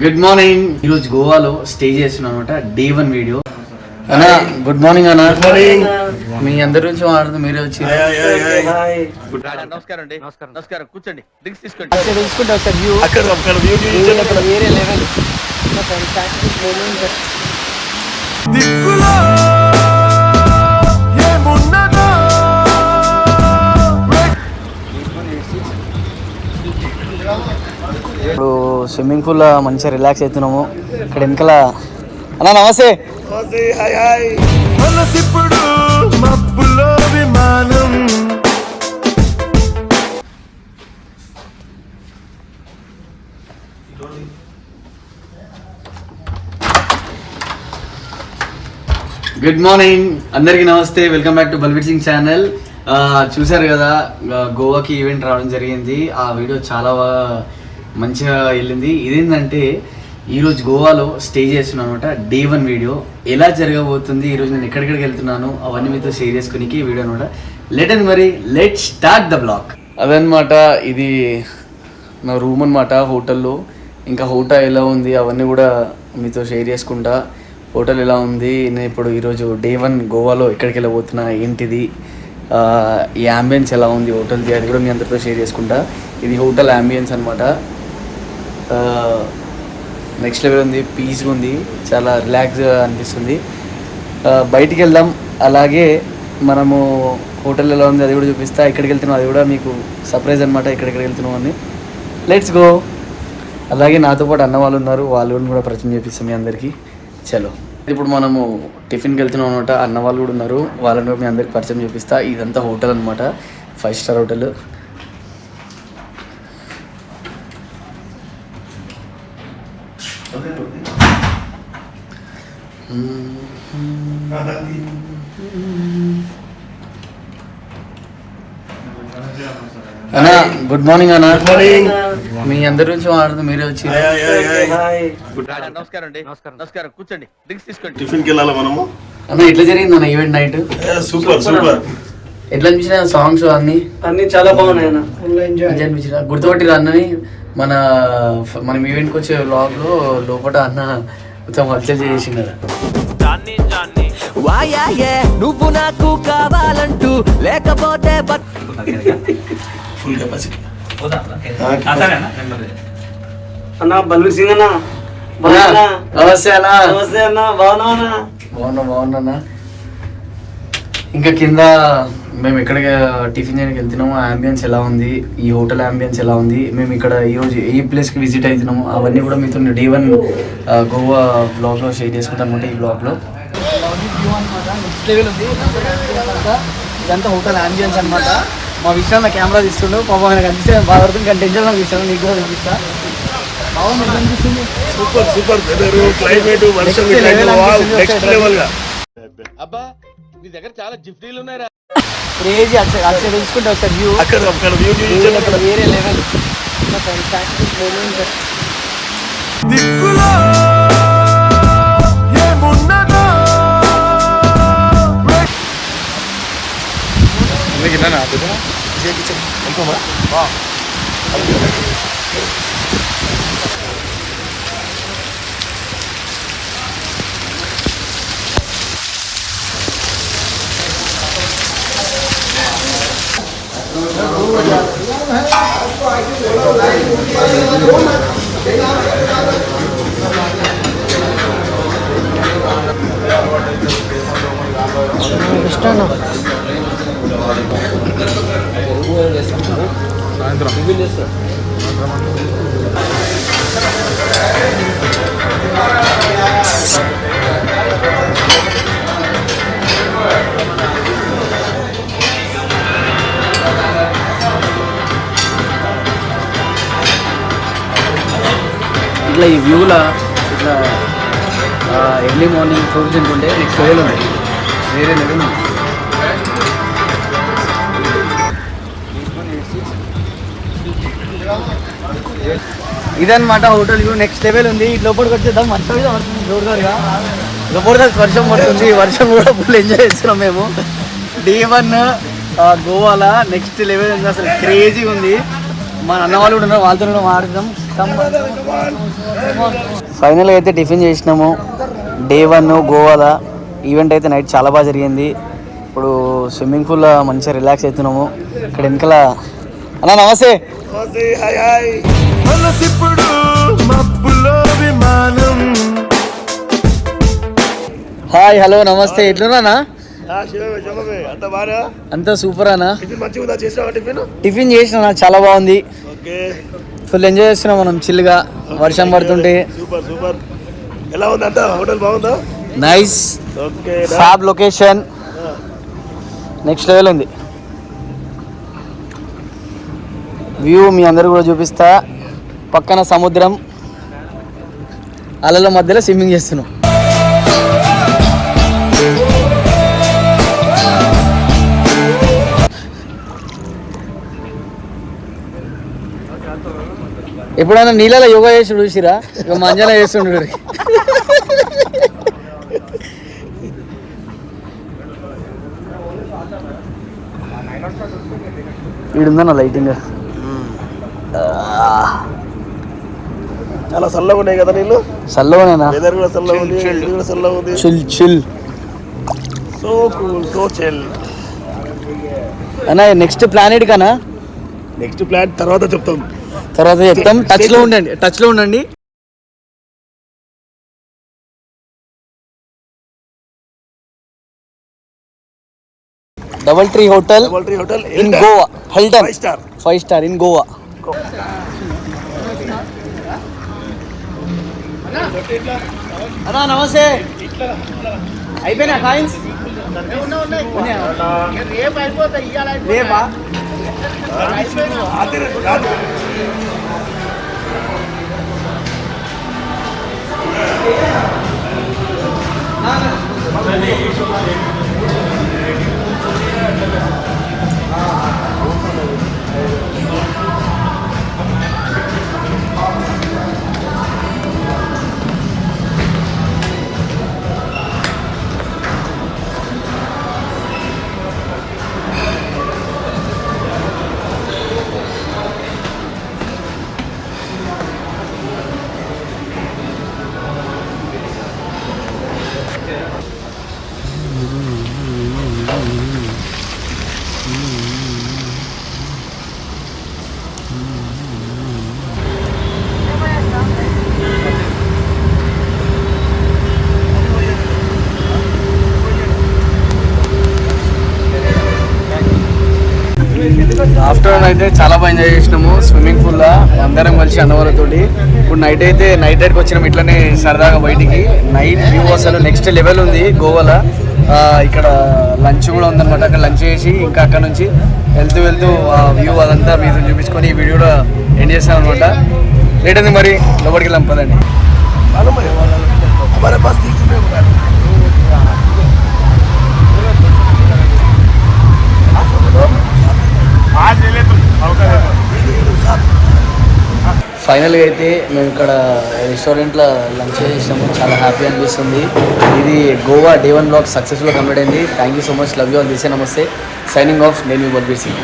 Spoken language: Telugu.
Good morning. ఈరోజు గోవాలో స్టే చేస్తున్నాం అనమాట. Day 1 video. అన్నా గుడ్ మార్నింగ్ అన్న. మీ అందరి నుంచి మాట్లాడుతూ మీరే వచ్చి నమస్కారం అండి. నమస్కారం. కూర్చోండి, డ్రింక్స్ తీసుకోండి. వేరే లెవెల్. ఇప్పుడు స్విమ్మింగ్ పూల్ లో మంచిగా రిలాక్స్ అవుతున్నాము. ఇక్కడ వెనకాల అన్నా నమస్తే. గుడ్ మార్నింగ్ అందరికీ నమస్తే. Welcome back to Balbir Singh channel. చూసారు కదా గోవాకి ఈవెంట్ రావడం జరిగింది. ఆ వీడియో చాలా మంచిగా వెళ్ళింది. ఇదేంటంటే ఈరోజు గోవాలో స్టే చేస్తున్నాను అనమాట. డే 1 వీడియో ఎలా జరగబోతుంది, ఈరోజు నేను ఎక్కడికి వెళ్తున్నాను అవన్నీ మీతో షేర్ చేసుకునేకి వీడియో అనమాట. Let start the blog. అదనమాట, ఇది నా రూమ్ అనమాట హోటల్లో. ఇంకా హోటల్ ఎలా ఉంది అవన్నీ కూడా మీతో షేర్ చేసుకుంటా. హోటల్ ఎలా ఉంది, నేను ఇప్పుడు ఈరోజు డే 1 గోవాలో ఎక్కడికి వెళ్ళబోతున్నా, ఏంటిది, ఈ అంబియన్స్ ఎలా ఉంది హోటల్ది, అది కూడా మీ అందరితో షేర్ చేసుకుంటా. ఇది హోటల్ అంబియన్స్ అనమాట. నెక్స్ట్ లెవెల్ ఉంది, పీస్గా ఉంది, చాలా రిలాక్స్గా అనిపిస్తుంది. బయటికి వెళ్దాం. అలాగే మనము హోటల్ ఎలా ఉంది అది కూడా చూపిస్తా. ఎక్కడికి వెళ్తున్నాం అది కూడా మీకు సర్ప్రైజ్ అనమాట. ఎక్కడికి వెళ్తున్నాం అని లెట్స్ గో. అలాగే నాతో పాటు అన్న వాళ్ళు ఉన్నారు, వాళ్ళు కూడా పరిచయం చేపిస్తాం మీ అందరికీ. చలో, ఇప్పుడు మనము టిఫిన్కి వెళ్తున్నాం అనమాట. అన్న వాళ్ళు కూడా ఉన్నారు, వాళ్ళని కూడా మీ అందరికి పరిచయం చేపిస్తా. ఇదంతా హోటల్ అనమాట, 5 స్టార్ హోటల్. అన్నా గుడ్ మార్నింగ్ అన్న. మీ అందరి నుంచి మాట్లాడుతూ మీరే వచ్చి నమస్కారం అండి. నమస్కారం. కూర్చోండి, డ్రింక్స్ తీసుకోండి. టిఫిన్కి వెళ్ళాలి మనము. అన్న ఎట్లా జరిగింది అన్న ఈవెంట్ నైట్? సూపర్. ఎట్లా అనిపించిన సాంగ్స్ అన్ని చాలా బాగున్నాయి అన్న. అనిపించిన గుర్తుపట్టి అన్నని మనం ఈవెంట్కి వచ్చే వ్లాగ్ లో లోపల అన్న కొంచెం హల్చల్ చేసింది కదా. నువ్వు నాకు కావాలంటూ లేకపోతే ఫుల్ కెపాసిటీ అన్న. బల్బీర్ సింగ్ అన్న. నమస్తే అన్న. నమస్తే అన్న. బాగున్నా. ఇంకా కింద మేము ఎక్కడికి టిఫిన్ చేయడానికి వెళ్తున్నాము, అంబియన్స్ ఎలా ఉంది, ఈ హోటల్ అంబియన్స్ ఎలా ఉంది, మేము ఇక్కడ ఈరోజు ఏ ప్లేస్కి విజిట్ అవుతున్నాము అవన్నీ కూడా మీతో డే 1 గోవా బ్లాగ్లో షేర్ చేసుకుంటాం అనమాట. ఈ బ్లాగ్లో నెక్స్ట్ లెవెల్ ఉంది. ఇదంతా హోటల్ అంబియన్స్ అనమాట. మా విషయంలో కెమెరా తీస్తుండు, పాపం ఆయన కనిపిస్తే బాగా ఇంకా టెన్షన్ విషయంలో నీకు కూడా చూపిస్తా. బాగుంది, అనిపిస్తుంది. సూపర్ వెదర్, క్లైమేట్, వర్షం నెక్స్ట్ లెవెల్ గా. అబ్బా, నీ దగ్గర చాలా జిఫ్టీలు ఉన్నాయా? క్రేజీ. అక్కడ తెలుసుకుంటే ఒకసారి వ్యూ, అక్కడ వ్యూ అక్కడ వేరే లెవెల్. ఇట్లా ఈ వ్యూలో ఇట్లా ఎర్లీ మార్నింగ్ ఫ్రూట్స్ తింటుంటే నెక్స్ట్ లెవెల్ ఉంది, వేరే లెవెల్ ఉంది. ఇదన్నమాట హోటల్ వ్యూ, నెక్స్ట్ లెవెల్ ఉంది. లోపలికి వచ్చేద్దాం. వర్షం మీద పడుతుంది జోరుగా, జబర్దస్త్ వర్షం పడుతుంది. వర్షం కూడా ఫుల్ ఎంజాయ్ చేస్తున్నాం మేము. డే 1 గోవాలో నెక్స్ట్ లెవెల్ ఉంది, అసలు క్రేజీ ఉంది. మా అన్న వాళ్ళు కూడా ఉన్నారు, వాళ్ళతో కూడా మాట్లాడదాం. ఫైనల్గా అయితే టిఫిన్ చేసినాము. డే 1 గోవాలో ఈవెంట్ అయితే నైట్ చాలా బాగా జరిగింది. ఇప్పుడు స్విమ్మింగ్ పూల్లో మంచిగా రిలాక్స్ అవుతున్నాము. ఇక్కడ వెనకాల అన్న నమస్తే. Hi hi. మనసిప్పుడు మబ్బులో విమానం. హాయ్ హలో నమస్తే. ఎట్లున్నానా? శివమే అంత బాగా అంతా సూపర్ అన్న. టిఫిన్ మంచిగా ఉందా? చేసినావా టిఫిన్? టిఫిన్ చేసిన చాలా బాగుంది. ఓకే, ఫుల్ ఎంజాయ్ చేస్తున్నాం మనం చిల్గా వర్షం పడుతుంటే. Super super. ఎలా ఉంది అంతా? హోటల్ బాగుందా? Nice okay, fab location, next level ఉంది. వ్యూ మీ అందరు కూడా చూపిస్తా. పక్కన సముద్రం, అలల మధ్యలో స్విమ్మింగ్ చేస్తున్నాం. ఎప్పుడైనా నీళ్ళలో యోగా చేసి చూసిరా? ఇక మంజన చేస్తుండ్రు. ఈడుందన్న లైటింగ్. చాలా చల్లగా ఉన్నాయి కదా నీళ్ళు. చల్లవనేనా? వెదర్ కూడా చల్లగా ఉంది, ఇది కూడా చల్లగా ఉంది. Chill chill. So cool, so chill. అన్న నెక్స్ట్ ప్లాన్ ఎడికనా? నెక్స్ట్ ప్లాన్ తర్వాత చెప్తాం. టచ్ లో ఉండండి. Double tree hotel in Goa. Hilton 5 star in Goa. అన్నా నమస్తే. అయిపోయినా కాయిన్స్? రేపా? ఆఫ్టర్నూన్ అయితే చాలా బాగా ఎంజాయ్ చేసినాము స్విమ్మింగ్ పూల్లో అందరం కలిసి అన్నవాళ్ళతోటి. ఇప్పుడు నైట్ రైడ్కి వచ్చినాము ఇట్లనే సరదాగా బయటికి. నైట్ వ్యూ అసలు నెక్స్ట్ లెవెల్ ఉంది గోవాలో. ఇక్కడ లంచ్ కూడా ఉందన్నమాట. అక్కడ లంచ్ చేసి ఇంకా అక్కడ నుంచి వెళ్తూ ఆ వ్యూ అదంతా మీద చూపించుకొని ఈ వీడియో కూడా ఎండ్ చేస్తాం అనమాట. లేట్ ఉంది మరి, లోపలికి వెళ్ళాం పదండి. ఫైనల్గా అయితే మేము ఇక్కడ రెస్టారెంట్లో లంచ్ చేసినాము. చాలా హ్యాపీ అనిపిస్తుంది. ఇది గోవా డే 1 బ్లాగ్ సక్సెస్ఫుల్గా కంప్లీట్ అయింది. Thank you so much. Love you all. This namaste. Signing off. నేను బల్బీర్ సింగ్.